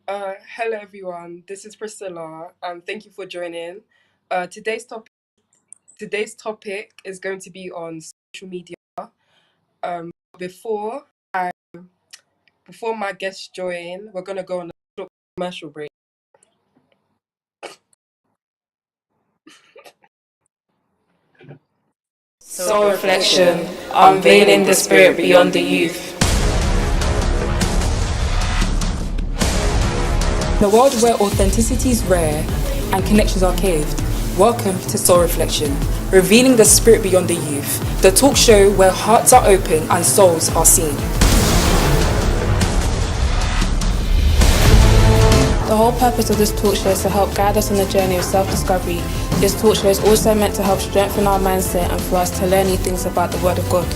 Hello everyone, this is Priscilla. Thank you for joining. Uh, today's topic today's topic is going to be on social media. Before I before my guests join, we're gonna go on a short commercial break. Soul Reflection, unveiling the spirit beyond the youth. In a world where authenticity is rare and connections are caved, welcome to Soul Reflection, revealing the spirit beyond the youth, the talk show where hearts are open and souls are seen. The whole purpose of this talk show is to help guide us on the journey of self-discovery. This talk show is also meant to help strengthen our mindset and for us to learn new things about the Word of God.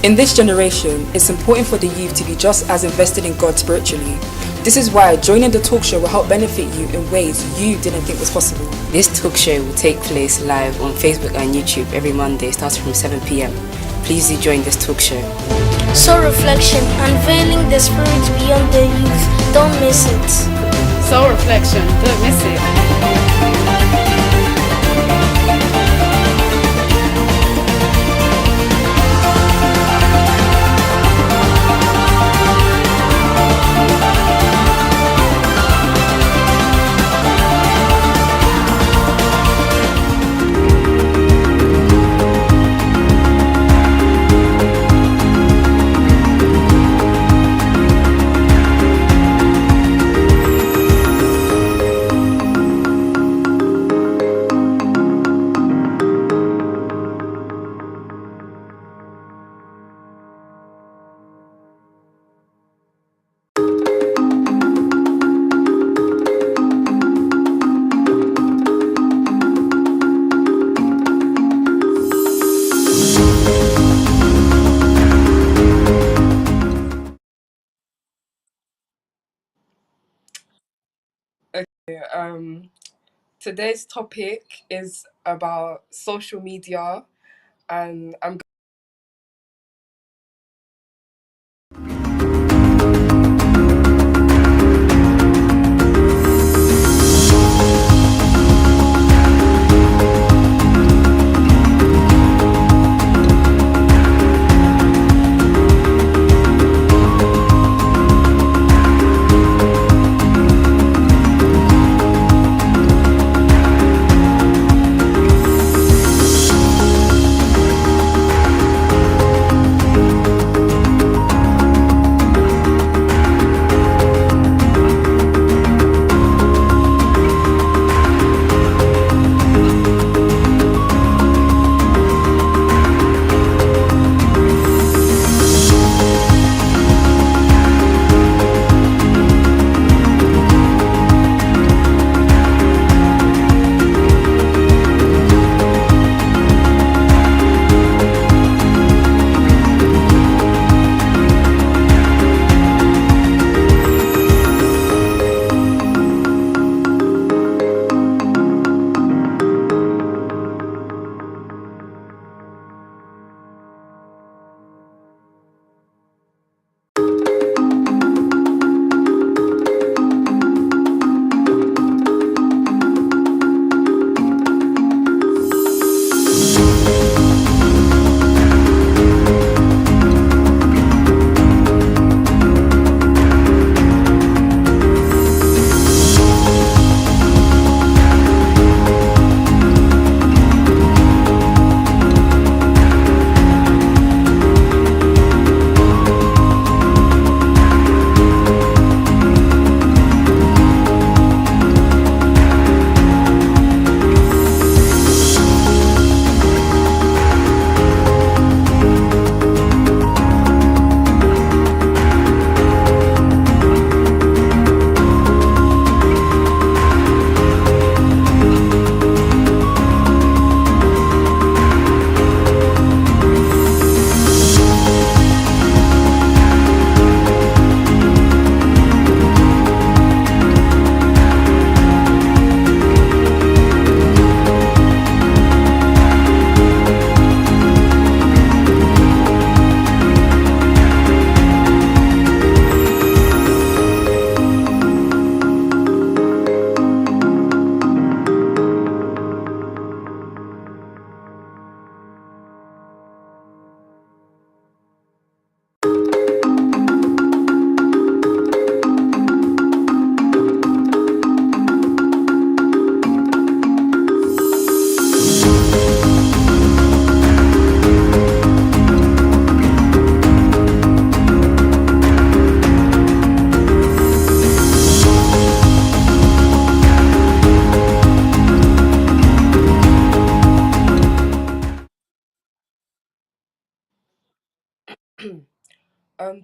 In this generation, it's important for the youth to be just as invested in God spiritually. This is why joining the talk show will help benefit you in ways you didn't think was possible. This talk show will take place live on Facebook and YouTube every Monday starting from 7 p.m. Please do join this talk show. Soul Reflection, unveiling the spirit beyond the youth. Don't miss it. Soul Reflection, don't miss it. Um, Today's topic is about social media, and I'm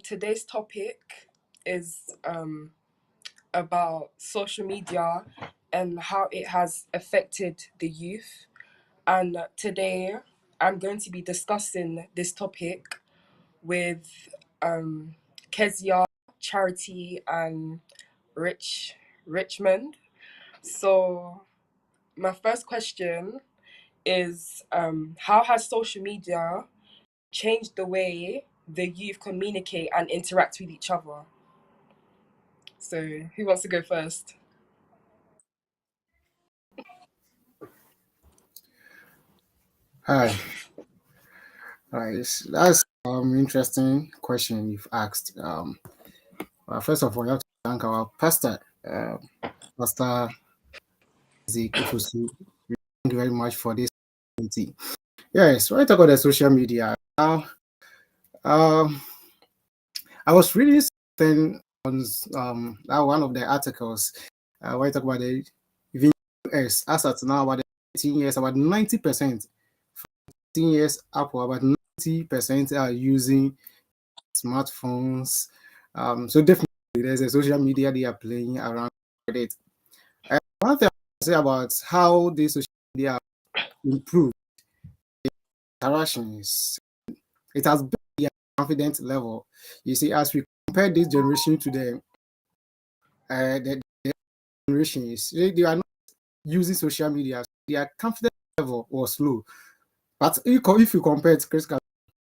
Today's topic is about social media and how it has affected the youth. And today I'm going to be discussing this topic with KEZIAH, Charity, and Richmond. So my first question is how has social media changed the way the youth communicate and interact with each other? So who wants to go first? Hi. Hi. That's interesting question you've asked. Well, first of all, you have to thank our pastor, Pastor Isaac Ifusu. Thank you very much for this opportunity. Yes, when I talk about the social media, um, I was reading something on one of the articles when I talk about the even US as at now about the 18 years, about 90%, 15 years up, about 90% are using smartphones. So definitely there's a social media they are playing around with it. One thing I say about how the social media improved interactions, it has been a confidence level. You see, as we compare this generation to the generations, they are not using social media. Their confidence level was low. But if you compare it, Chris,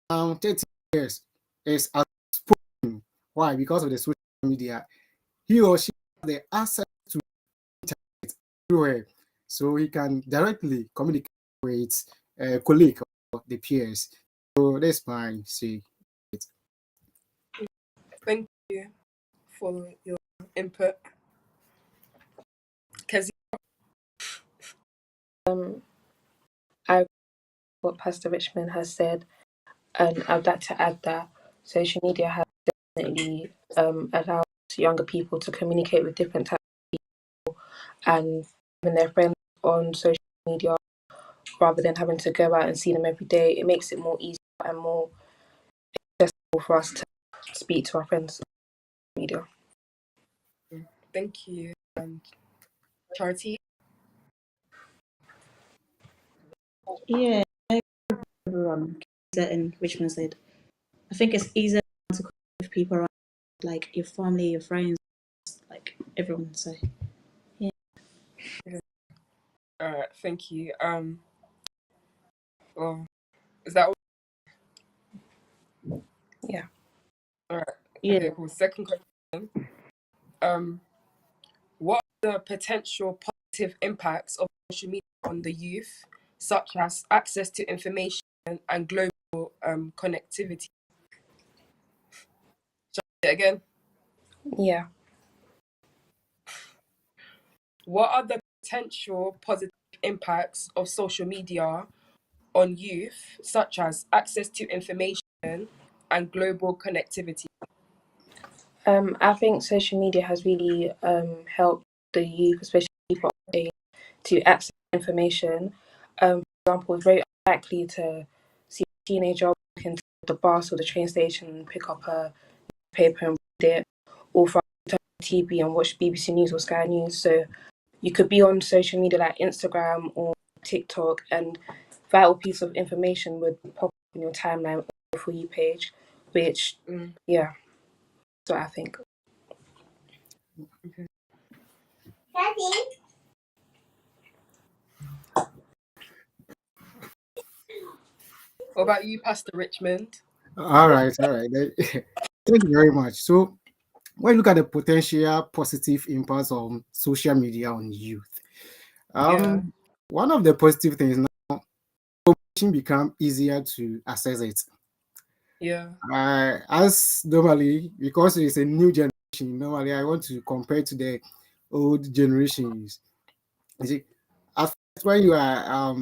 30 years is outspoken. Why? Because of the social media. He or she has the access to internet everywhere, so he can directly communicate with a colleague or the peers. So that's my say. Thank you for your input. Kezi. I agree with what Pastor Richmond has said, and I'd like to add that social media has definitely allowed younger people to communicate with different types and having their friends on social media rather than having to go out and see them every day. It makes it more easy and more accessible for us to speak to our friends on media. Thank you. And Charity. Yeah, everyone that in Richmond said. I think it's easier to connect with people around, like your family, your friends, like everyone. So yeah. All right. Thank you. Well, is that all? Yeah. All right. Yeah. Okay. Cool. Second question. What are the potential positive impacts of social media on the youth, such as access to information and global connectivity? Shall I say it again? Yeah. What are the potential positive impacts of social media on youth, such as access to information and global connectivity? I think social media has really helped the youth, especially people our age, to access information. For example, it's very unlikely to see a teenager walk into the bus or the train station and pick up a paper and read it, or for us to turn on TV and watch BBC News or Sky News. So you could be on social media like Instagram or TikTok, and vital piece of information would pop up in your timeline or your For You page, which, yeah, that's what I think. Okay. What about you, Pastor Richmond? All right, all right. Thank you very much. So when you look at the potential positive impacts of social media on youth, Yeah, one of the positive things now become easier to access it. yeah, As normally, because it's a new generation, normally I want to compare to the old generations. You see, at first when you are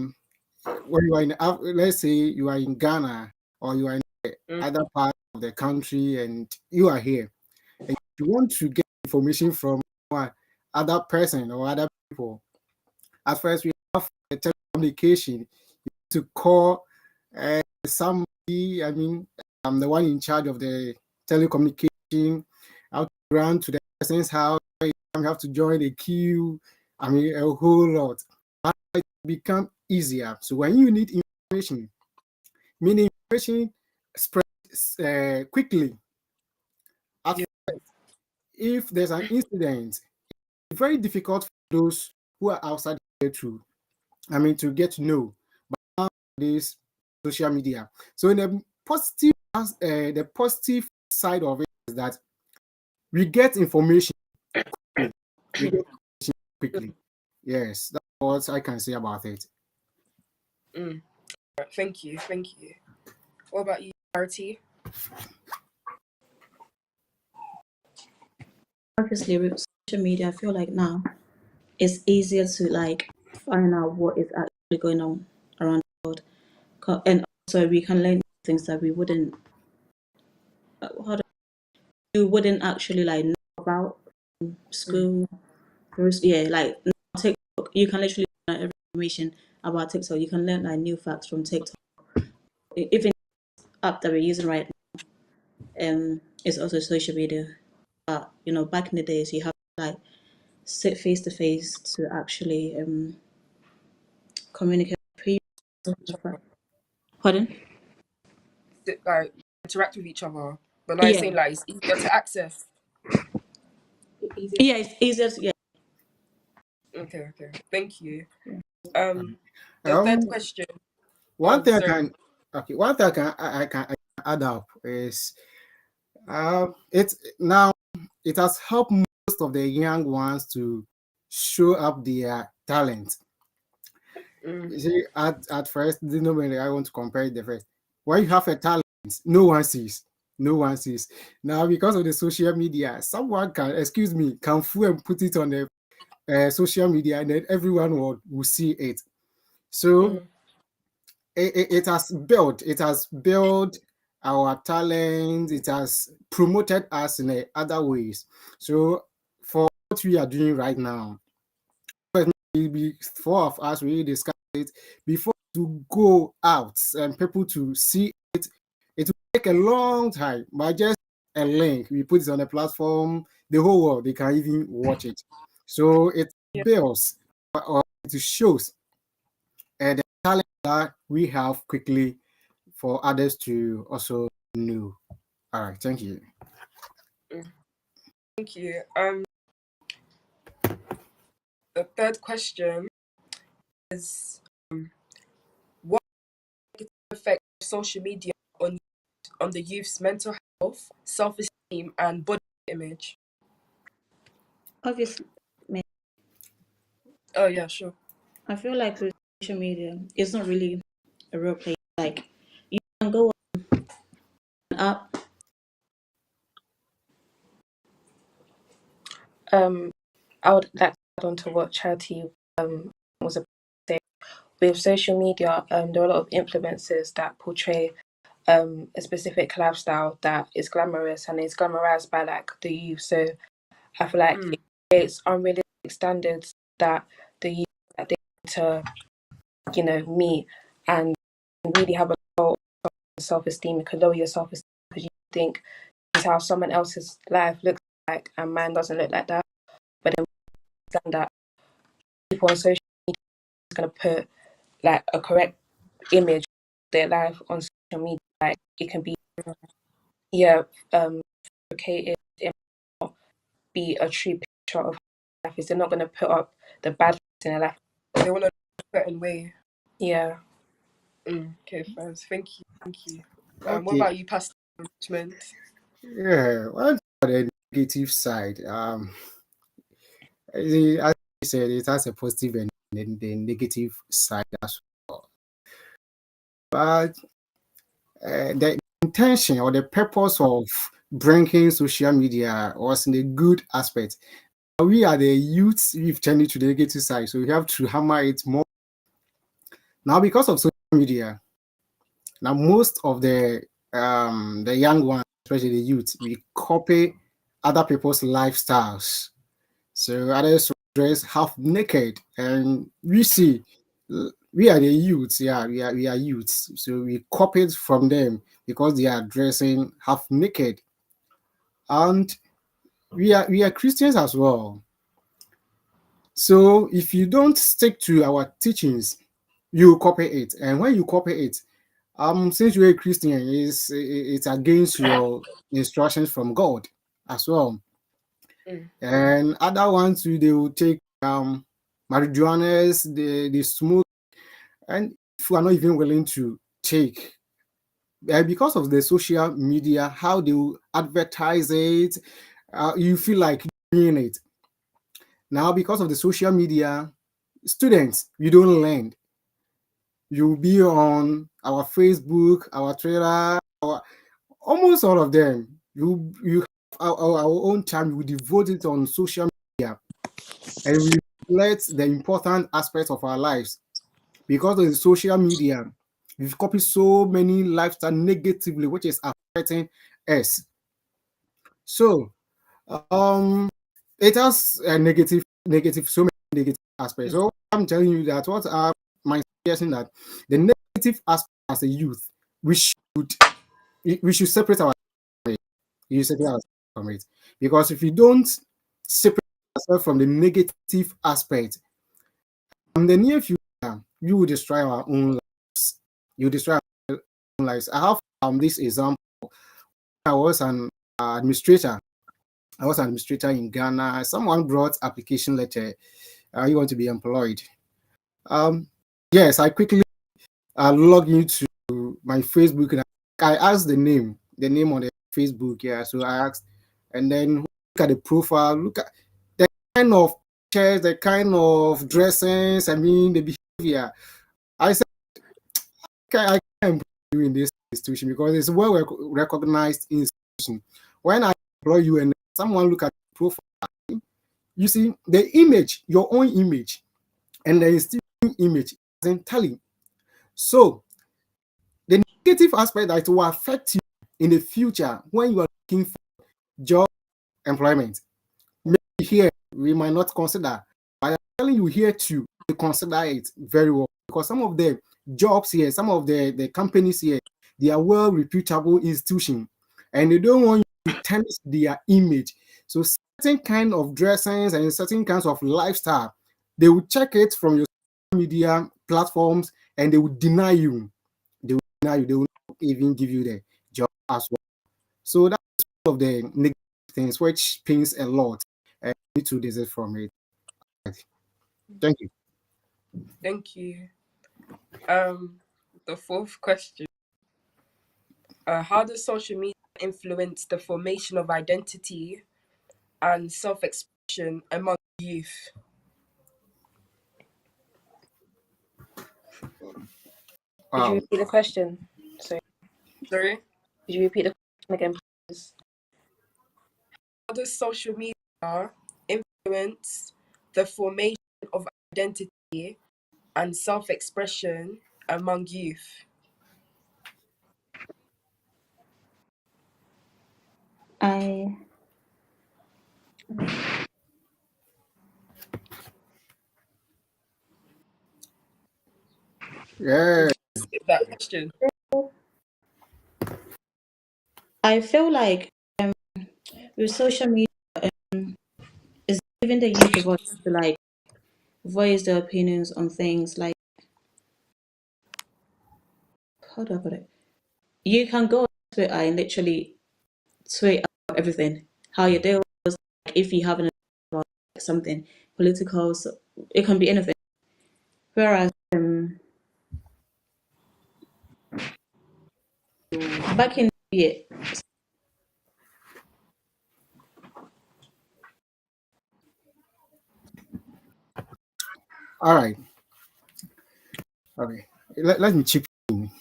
in let's say you are in Ghana or you are in mm, other part of the country and you are here and you want to get information from other person or other people. At first, we have a telecommunication to call somebody. I mean, I'm the one in charge of the telecommunication. How to run to the person's house. You have to join the queue. I mean, a whole lot. But it become easier. So when you need information, meaning information spreads quickly. If there's an incident, it's very difficult for those who are outside to get through. I mean, to get to know. But this social media. So the positive side of it is that we get information quickly. We get information quickly. Yes, that's what I can say about it. Thank you. What about you, Artie? Obviously, with social media, I feel like now it's easier to like find out what is actually going on around the world, and also we can learn things that we wouldn't actually like know about school. Yeah, like TikTok, you can literally learn information about TikTok. You can learn like new facts from TikTok. Even app that we're using right now, is also social media. But back in the days, you have to like sit face to face to actually communicate with people. Pardon? Like interact with each other, but now you're Yeah, saying like it's easier to access. yeah, it's easier. Yeah. Okay. Thank you. Um, The third question. one thing Sorry. I can add up is it has helped most of the young ones to show up their talent. You see, at first, I want to compare it the first. When you have a talent, no one sees. No one sees. Now, because of the social media, someone can fool and put it on the social media, and then everyone will see it. So it has built our talent. It has promoted us in other ways. So for what we are doing right now, maybe four of us really discuss it before to go out and people to see it. It will take a long time, but just a link, we put it on a platform, the whole world they can even watch it. So it builds or it shows the talent that we have quickly for others to also know. All right, thank you. Thank you. The third question is what negative effect of social media on the youth's mental health, self-esteem, and body image? Obviously, Oh yeah, sure. I feel like with social media, it's not really a real place. Like you can go on an app. I would like to add on to what Charity was about to say. With social media, there are a lot of influencers that portray a specific lifestyle that is glamorous and is glamorized by like the youth. So I feel like it creates unrealistic standards that the youth that they need to, meet, and really have a low self-esteem. It can lower your self-esteem because you think this is how someone else's life looks like and mine doesn't look like that. But then we understand that people on social media is going to put like a correct image of their life on social media. Like it can be fabricated, it might not be a true picture of how life is. They're not going to put up the bad things in their life. They want to look a certain way. Yeah. Okay, thanks. Thank you. What Okay. about you, Pastor Richmond? Yeah, well, for the negative side, as you said, it has a positive and then the negative side as well. But the intention or the purpose of bringing social media was in a good aspect. We are the youths, we've turned it to the negative side, so we have to hammer it more. Now, because of social media, now most of the young ones, especially the youth, we copy other people's lifestyles. So others dress half naked, and we see we are the youths. Yeah, we are youths. So we copied from them because they are dressing half naked, and we are Christians as well. So if you don't stick to our teachings, you copy it, and when you copy it, since you're a Christian, it's against your instructions from God as well. And other ones they will take marijuanas, they smoke, and if you are not even willing to take, because of the social media, how they will advertise it, you feel like doing it. Now, because of the social media, students, you don't learn. You'll be on our Facebook, our Twitter, almost all of them. You have our own time. We devote it on social media, and we let the important aspects of our lives because of the social media. We've copied so many lifestyle negatively, which is affecting us. So, it has a so many negative aspects. So I'm telling you that what are my suggestion that the negative aspect as a youth, we should separate our you separate ourselves from it, because if you don't separate yourself from the negative aspect, in the near future you will destroy our own lives. You destroy our own lives. I have this example. I was an administrator. I was an administrator in Ghana. Someone brought application letter. You want to be employed? Yes, I quickly log into my Facebook and I asked the name on the Facebook. Yeah, so I asked, and then look at the profile, look at the kind of chairs, the kind of dressings. I mean, the behavior. I said, I can't employ you in this institution because it's well recognized institution. When I employ you and someone look at the profile, you see the image, your own image, and the institution image isn't telling. So the negative aspect that it will affect you in the future when you are looking for job employment. Maybe here we might not consider, but I'm telling you here to consider it very well, because some of the jobs here, some of the companies here, they are well reputable institutions, and they don't want you to tarnish their image. So certain kind of dressings and certain kinds of lifestyle, they will check it from your social media platforms and they will deny you. They will deny you. They will not even give you the job as well. So that's one of the negative things which pains a lot. And you need to desist from it. Thank you. Thank you. The fourth question: how does social media influence the formation of identity and self-expression among youth? Could you repeat the question? Sorry. Sorry? Could you repeat the question again, please? How does social media influence the formation of identity and self-expression among youth? I Yeah. Skip that question. I feel like with social media, it's giving the youth a voice to like voice their opinions on things. Like, how do I put it? You can go on Twitter and literally tweet about everything, how your day was, like if you have an about something political, so it can be anything. Whereas back in the year, All right. Okay. Let me chip in.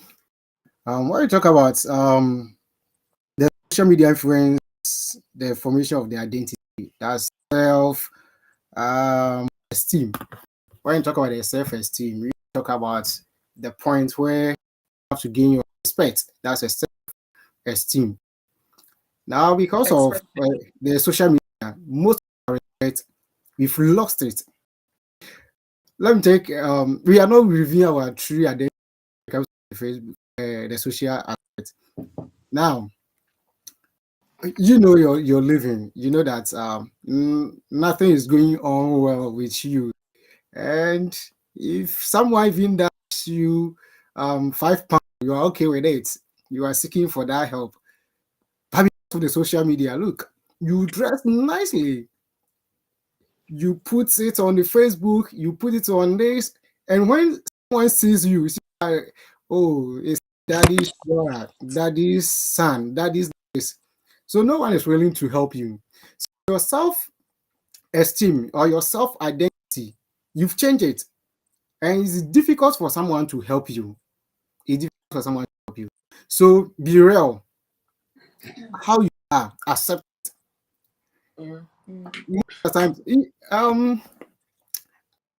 When you talk about the social media influence, the formation of the identity, that's self esteem. When you talk about the self esteem, we talk about the point where you have to gain your respect. That's a self esteem. Now, because of the social media, most of our respect, we've lost it. let me take we are not reviewing our true identity when it comes to the Facebook, the social aspect. Now, you know you're living. You know that nothing is going on well with you, and if someone even does you £5, you are okay with it. You are seeking for that help. But because of the social media, look, you dress nicely. You put it on the Facebook, you put it on this, and when someone sees you, see, oh, it's daddy's daughter, daddy's son, daddy's this. So no one is willing to help you. So your self-esteem or your self-identity, you've changed it. And it's difficult for someone to help you. It's difficult for someone to help you. So be real. How you are, accept. Mm. Most of the time,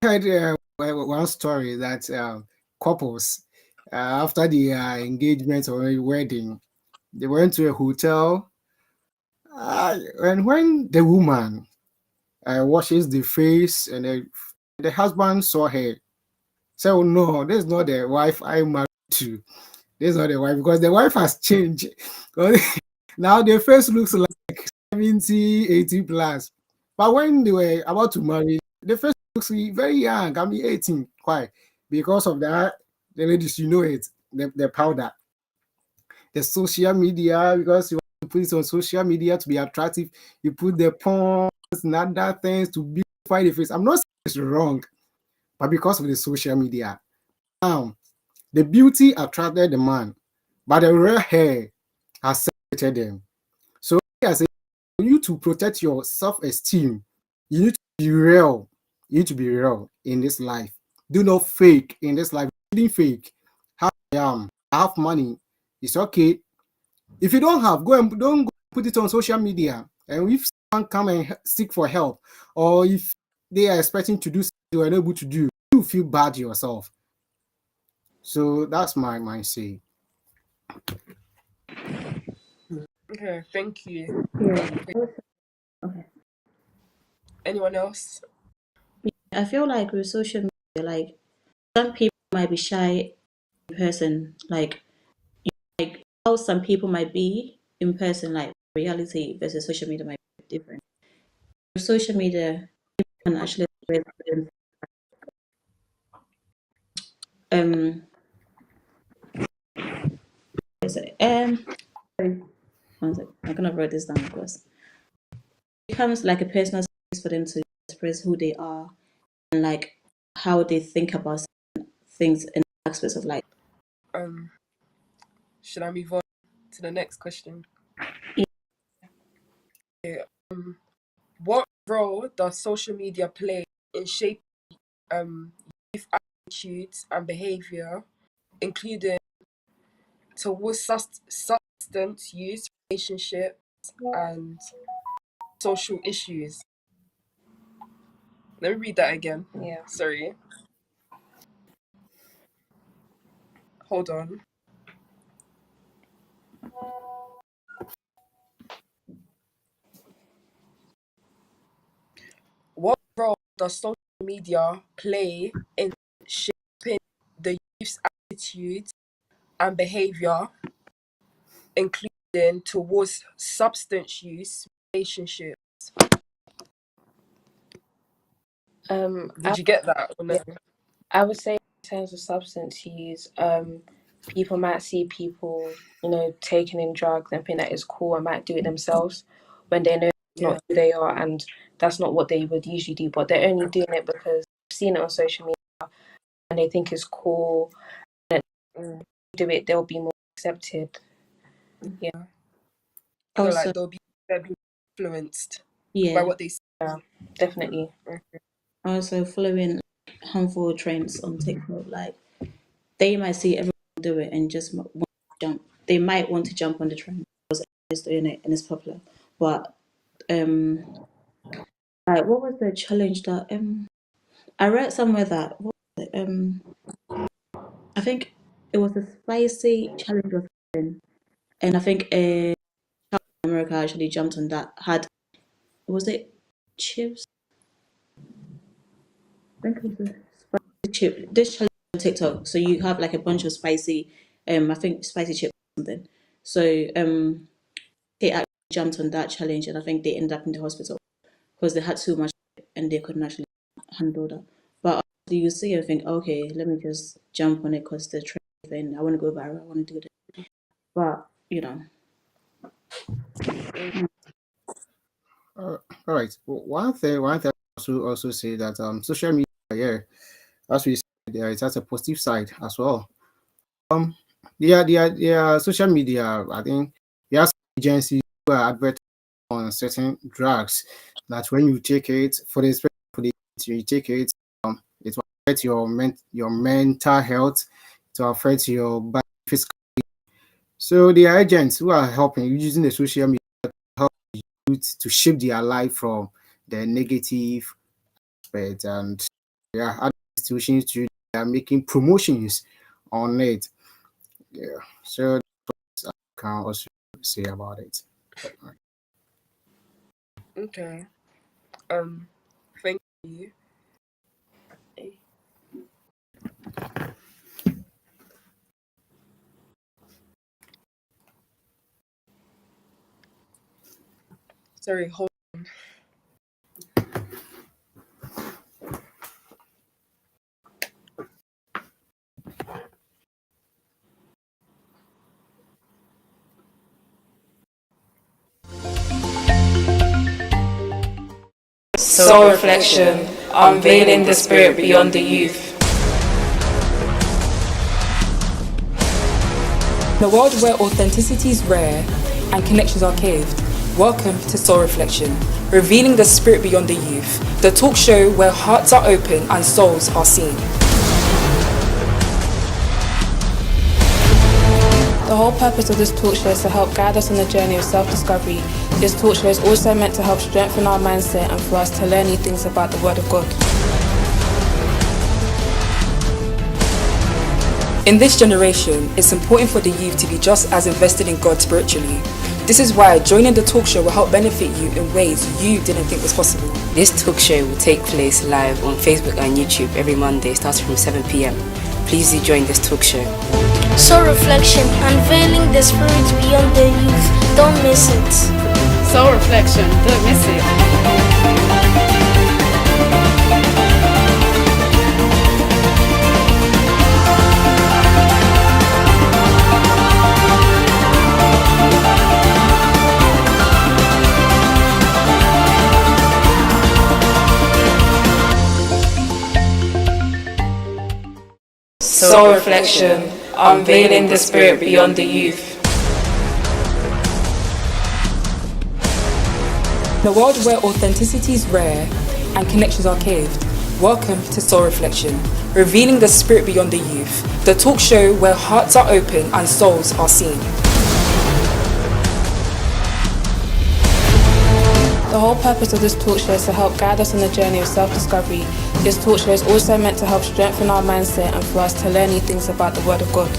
I heard one story that couples, after the engagement or wedding, they went to a hotel, and when the woman washes the face, and the husband saw her, said, "Oh no, this is not the wife I'm married to. This is not the wife because the wife has changed. Now the face looks like 70, 80 plus. But when they were about to marry, the face looks very young. I mean, 18. Why? Because of that, the ladies, you know it, the powder, the social media, because you want to put it on social media to be attractive. You put the pawns and other things to beautify the face. I'm not saying it's wrong, but because of the social media. Now, the beauty attracted the man, but the real hair has separated them. So, I say, for you to protect your self-esteem, you need to be real. You need to be real in this life. Do not fake in this life. Don't fake. How I am. I have money. It's okay. If you don't have, don't go put it on social media. And if someone come and seek for help, or if they are expecting to do something you are unable to do, you feel bad yourself. So that's my say. Okay, thank you. Yeah. Okay. Anyone else? I feel like with social media, like some people might be shy in person, like how some people might be in person, like reality versus social media might be different. With social media, people can actually um sorry, one sec. I'm gonna write this down because it becomes like a personal space for them to express who they are and like how they think about things in aspects of life. Um, should I move on to the next question? Yeah. Okay, what role does social media play in shaping youth attitudes and behavior, including towards substance use, relationships, and social issues? Let me read that again. Yeah. Sorry. Hold on. What role does social media play in shaping the youth's attitudes and behavior, including towards substance use, relationships? Did you get that or no? I would say in terms of substance use, people might see people, taking in drugs and think that it's cool and might do it themselves when they know it's Yeah. not who they are and that's not what they would usually do, but they're only doing it because they've seen it on social media and they think it's cool. And Mm. do it, they'll be more accepted. Yeah. So Also, like they'll be influenced by yeah, what they see. Yeah, definitely. also following harmful trends on TikTok, like they might see everyone do it and just want to jump. They might want to jump on the trend because everyone's doing it and it's popular. But like what was the challenge that I read somewhere that what was it? I think it was a spicy challenge or something, and I think America actually jumped on that. Had was it chips? I think it was a chip this challenge on TikTok. So you have like a bunch of spicy, I think spicy chips or something. So they actually jumped on that challenge, and I think they ended up in the hospital because they had too much and they couldn't actually handle that. But after you see, I think, okay, let me just jump on it because the trend thing. I want to go viral. I want to do this. But All right. One thing I also say that social media, yeah, as we said, it has a positive side as well. Social media. I think there are some agencies who are advertising on certain drugs that when you take it you take it, it will affect your mental health, it will affect your body physical. So the agents who are helping using the social media to help youth to shape their life from the negative aspect, and other institutions too, they are making promotions on it. Yeah, so that's what I can also say about it. Okay. Thank you. Sorry, hold. Soul Reflection, unveiling the spirit beyond the youth. In a world where authenticity is rare and connections are caved, welcome to Soul Reflection, revealing the spirit beyond the youth, the talk show where hearts are open and souls are seen. The whole purpose of this talk show is to help guide us on the journey of self-discovery. This talk show is also meant to help strengthen our mindset and for us to learn new things about the Word of God. In this generation, it's important for the youth to be just as invested in God spiritually. This is why joining the talk show will help benefit you in ways you didn't think was possible. This talk show will take place live on Facebook and YouTube every Monday starting from 7 p.m. Please do join this talk show. Soul Reflection, unveiling the spirit beyond the youth. Don't miss it. Soul Reflection, don't miss it. Soul Reflection, unveiling the spirit beyond the youth. In a world where authenticity is rare and connections are caved, welcome to Soul Reflection, revealing the spirit beyond the youth, the talk show where hearts are open and souls are seen. The whole purpose of this talk show is to help guide us on the journey of self-discovery. This talk show is also meant to help strengthen our mindset and for us to learn new things about the Word of God.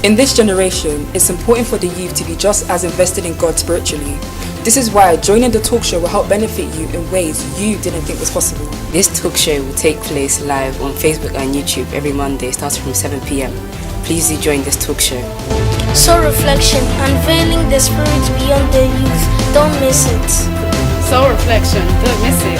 In this generation, it's important for the youth to be just as invested in God spiritually. This is why joining the talk show will help benefit you in ways you didn't think was possible. This talk show will take place live on Facebook and YouTube every Monday starting from 7 p.m. Please do join this talk show. Soul Reflection, unveiling the spirit beyond the youth. Don't miss it. Soul Reflection, don't miss it.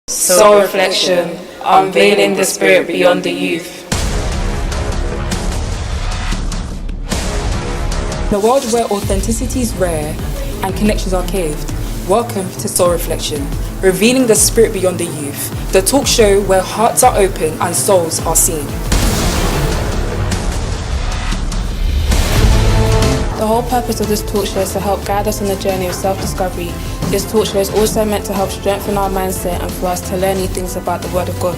Soul Reflection, unveiling the spirit beyond the youth. In a world where authenticity is rare and connections are caved, welcome to Soul Reflection, revealing the spirit beyond the youth, the talk show where hearts are open and souls are seen. The whole purpose of this talk show is to help guide us on the journey of self-discovery. This talk show is also meant to help strengthen our mindset and for us to learn new things about the Word of God.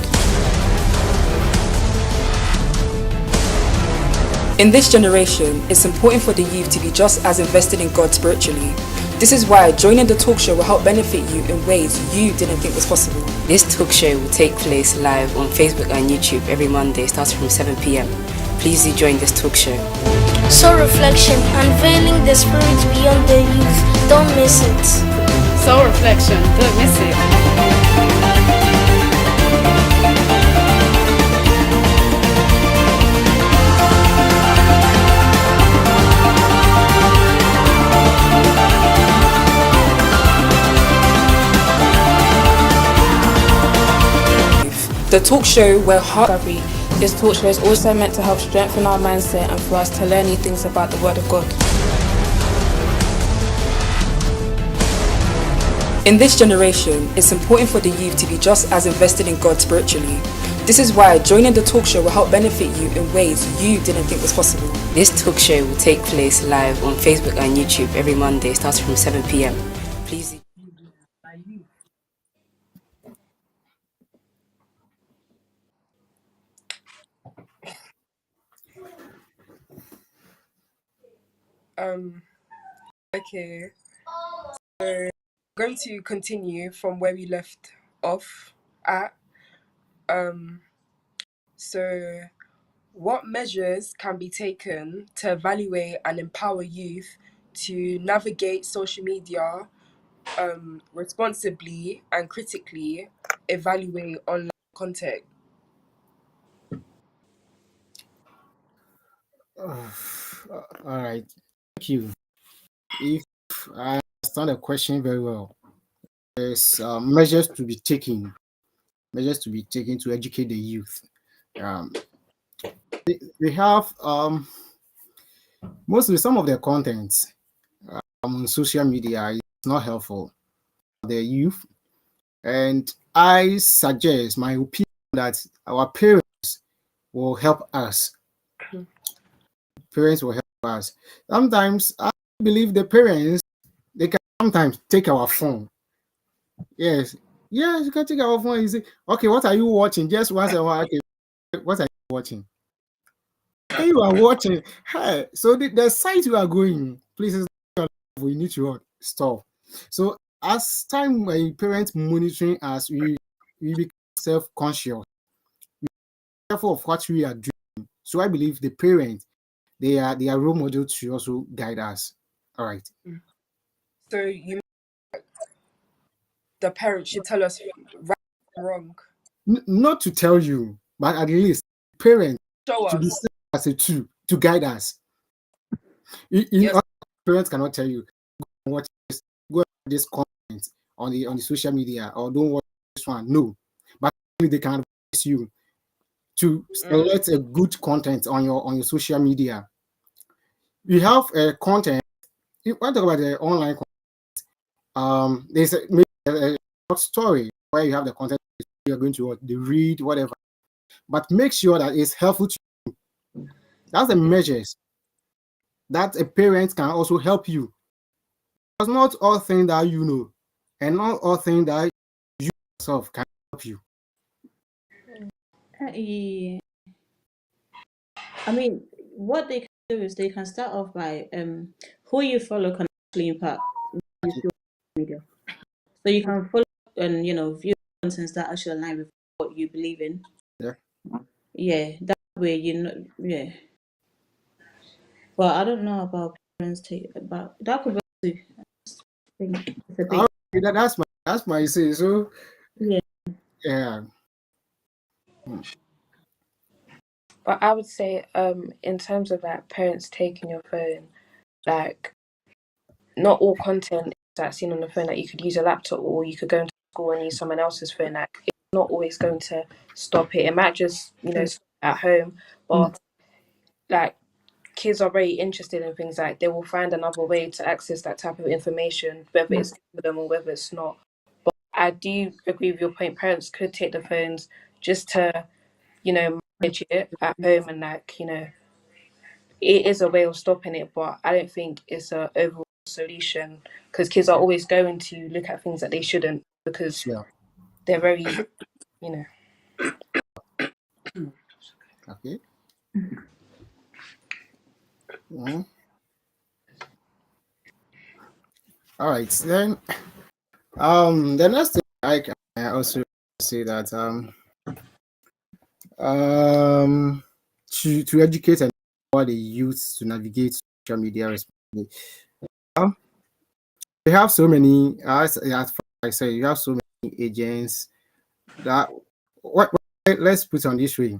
In this generation, it's important for the youth to be just as invested in God spiritually. This is why joining the talk show will help benefit you in ways you didn't think was possible. This talk show will take place live on Facebook and YouTube every Monday starting from 7 p.m. Please do join this talk show. Soul Reflection, unveiling the spirit beyond the youth. Don't miss it. Soul Reflection, don't miss it. The talk show where heart Discovery. This talk show is also meant to help strengthen our mindset and for us to learn new things about the Word of God. In this generation, it's important for the youth to be just as invested in God spiritually. This is why joining the talk show will help benefit you in ways you didn't think was possible. This talk show will take place live on Facebook and YouTube every Monday starting from 7 p.m. Please. Okay. So I'm going to continue from where we left off at. So what measures can be taken to evaluate and empower youth to navigate social media responsibly and critically evaluate online content? All right. Thank you. If I understand the question very well, there's measures to be taken, to educate the youth. Um, we have mostly some of the contents on social media is not helpful for the youth, and I suggest my opinion that our parents will help us. Parents will help us. Sometimes I believe the parents, they can sometimes take our phone. Yes, you can take our phone. You say, okay, what are you watching? Just once in a while, okay, what are you watching? Hey, you are watching. Hey, so the site you are going, please, we need to stop. So as time my parents monitoring us, we become self-conscious, careful of what we are doing. So I believe the parents, they are role models to also guide us. All right. So you the parents should tell us right and wrong. Not to tell you, but at least parents Show to be us. as a tool to guide us. Yes. Parents cannot tell you go watch this content on the social media or don't watch this one. No, but they can advise you to select a good content on your social media. We have a content. If I talk about the online content, there's maybe a short story where you have the content you're going to read, whatever. But make sure that it's helpful to you. That's the measures that a parent can also help you. It's not all things that you know, and not all things that you yourself can help you. Yeah. I mean, what they can do is they can start off by who you follow can actually impact your social media. So you can follow and view contents that actually align with what you believe in. Yeah. Yeah, that way yeah. But I don't know about parents take about that could be I think it's a big That's my say. So yeah. yeah. But I would say, in terms of like parents taking your phone, like not all content that's seen on the phone. Like you could use a laptop or you could go into school and use someone else's phone. Like it's not always going to stop it. It might just stop at home, but like kids are very interested in things like they will find another way to access that type of information, whether it's good for them or whether it's not. But I do agree with your point. Parents could take the phones just to manage it at home and it is a way of stopping it, but I don't think it's a overall solution because kids are always going to look at things that they shouldn't because they're very, you know. Okay. Mhm. All right. Then the next thing I can also say that um to educate and empower the youth to navigate social media responsibly. Um, we have so many, as I said, you have so many agents that let's put on this way,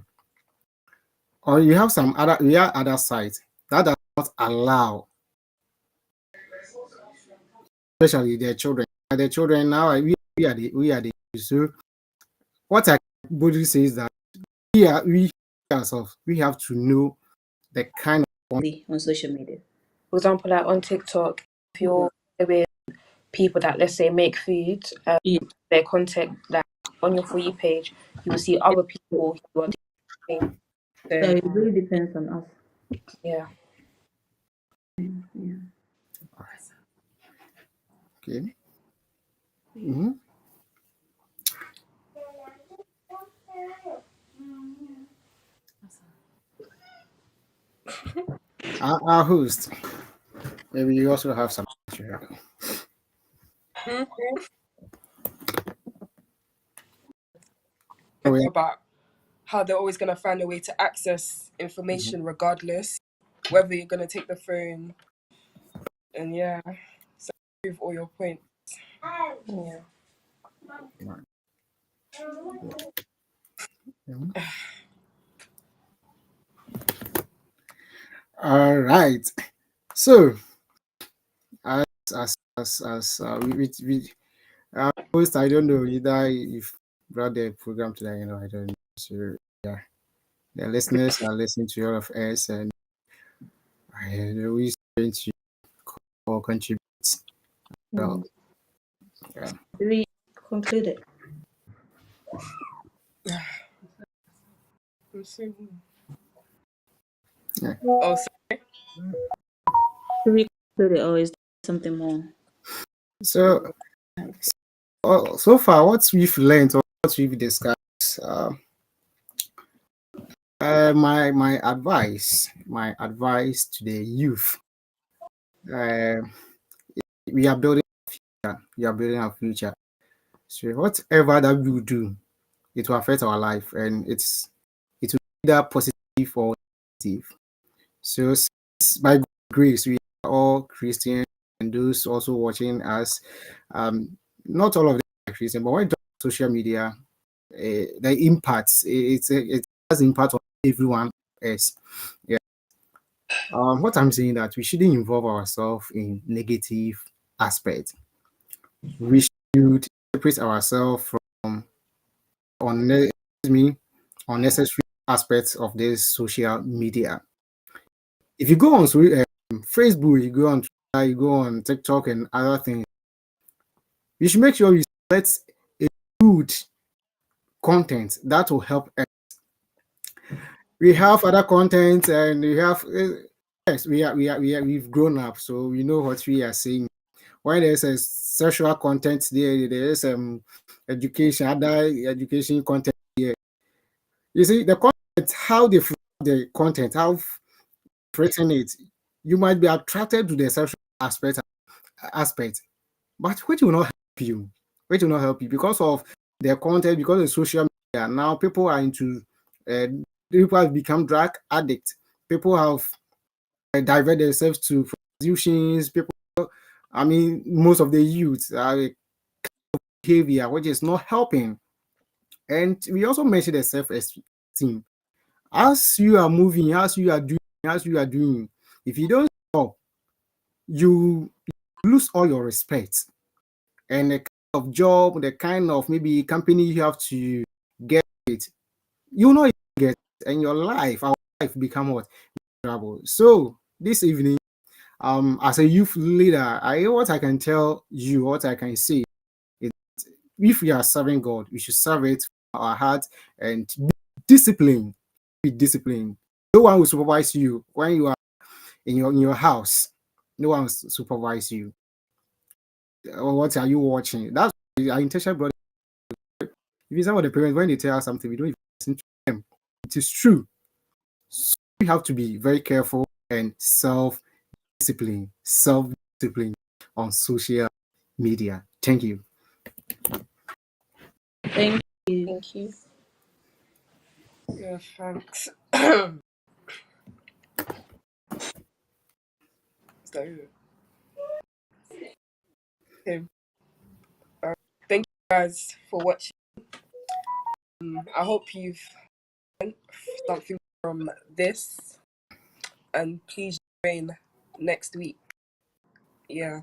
or you have some other, we have other sites that does not allow, especially their children. Their children now, we are the so what I boldly say is that we ourselves, we have to know the kind of On social media. For example, like on TikTok, if you're with people that, let's say, make food, Yeah. their content, like on your For You page, you will see other people who are doing. So So it really depends on us. yeah. Yeah. okay. Mm-hmm. Our host, maybe you also have some. Hmm? Oh, yeah. About how they're always going to find a way to access information regardless, whether you're going to take the phone. And yeah, so prove all your points. Yeah. Mhm. All right. So, as host, I don't know either if brought the program today. I don't know. So, yeah, the listeners are listening to all of us, and I know we're going to contribute. Well, yeah. Do we conclude it? Yeah. Oh, sorry. Do we conclude it, or is there something more? So, so far, what we've learned or what we've discussed, my advice to the youth, uh, we are building our future. So whatever that we do, it will affect our life, and it will be either positive or negative. So by God's grace, we are all Christians, and those also watching us, not all of them are Christian, but when it comes to social media, the impact, it has impact on everyone else. Yeah. What I'm saying that we shouldn't involve ourselves in negative aspects. We should separate ourselves from unne- unnecessary aspects of this social media. If you go on Facebook, you go on Twitter, you go on TikTok and other things, you should make sure you select a good content that will help us. We have other content, and we have yes, we've grown up, so we know what we are saying. When there's a sexual content there is other education content here. You see the content, how they the content, how threaten it. You might be attracted to the sexual aspect, but which will not help you. Which will not help you because of their content, because of social media. Now people are into people have become drug addicts. People have diverted themselves to prostitutions. People, I mean, most of the youth are behavior which is not helping. And we also mentioned the self-esteem. As you are moving, as you are doing, if you don't stop, you lose all your respect. And the kind of job, the kind of maybe company you have to get it, you know you get it, and our life become what? Trouble. So this evening, as a youth leader, what I can tell you, what I can say is, if we are serving God, we should serve it from our heart and be disciplined. Be disciplined. No one will supervise you when you are in your house. No one will supervise you. What are you watching? That's our intention, brother. Even some of the parents, when they tell us something, we don't even listen to them. It is true. So we have to be very careful and self-discipline on social media. Thank you. Thank you. Thank you. Yeah, thanks. So, okay. Thank you guys for watching. I hope you've learned something from this, and please join next week. Yeah.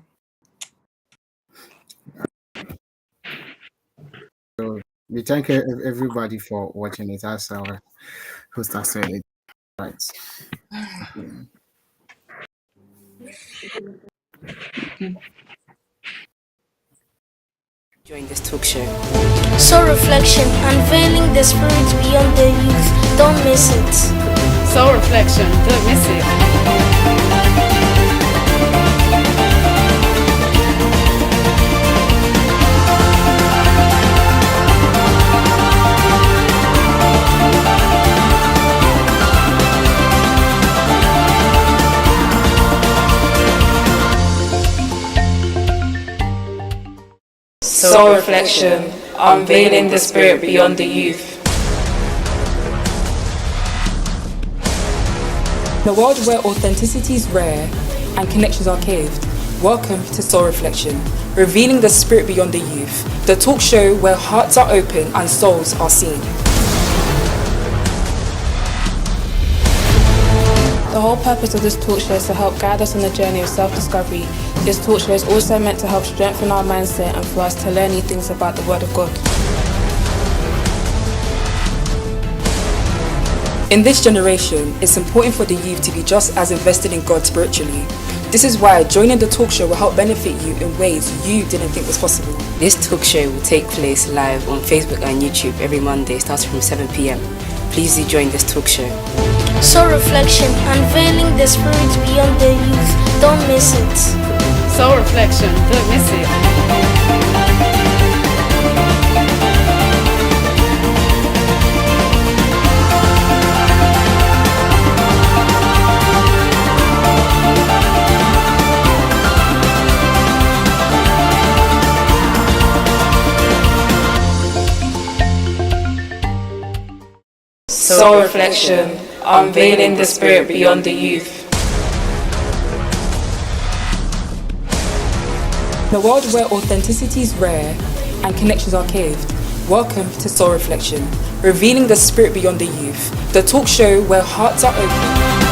So we thank everybody for watching it. As our host has said it, right? Join this talk show. Soul Reflection, unveiling the spirit beyond the youth. Don't miss it. Soul Reflection, don't miss it. Soul Reflection, unveiling the spirit beyond the youth. In a world where authenticity is rare and connections are caved, welcome to Soul Reflection, revealing the spirit beyond the youth, the talk show where hearts are open and souls are seen. The whole purpose of this talk show is to help guide us on the journey of self-discovery. This talk show is also meant to help strengthen our mindset and for us to learn new things about the Word of God. In this generation, it's important for the youth to be just as invested in God spiritually. This is why joining the talk show will help benefit you in ways you didn't think was possible. This talk show will take place live on Facebook and YouTube every Monday starting from 7 p.m. Please do join this talk show. Soul Reflection, unveiling the spirit beyond the youth. Don't miss it. Soul Reflection, don't miss it. Soul Reflection, unveiling the spirit beyond the youth. In a world where authenticity is rare and connections are caved, welcome to Soul Reflection, revealing the spirit beyond the youth, the talk show where hearts are open.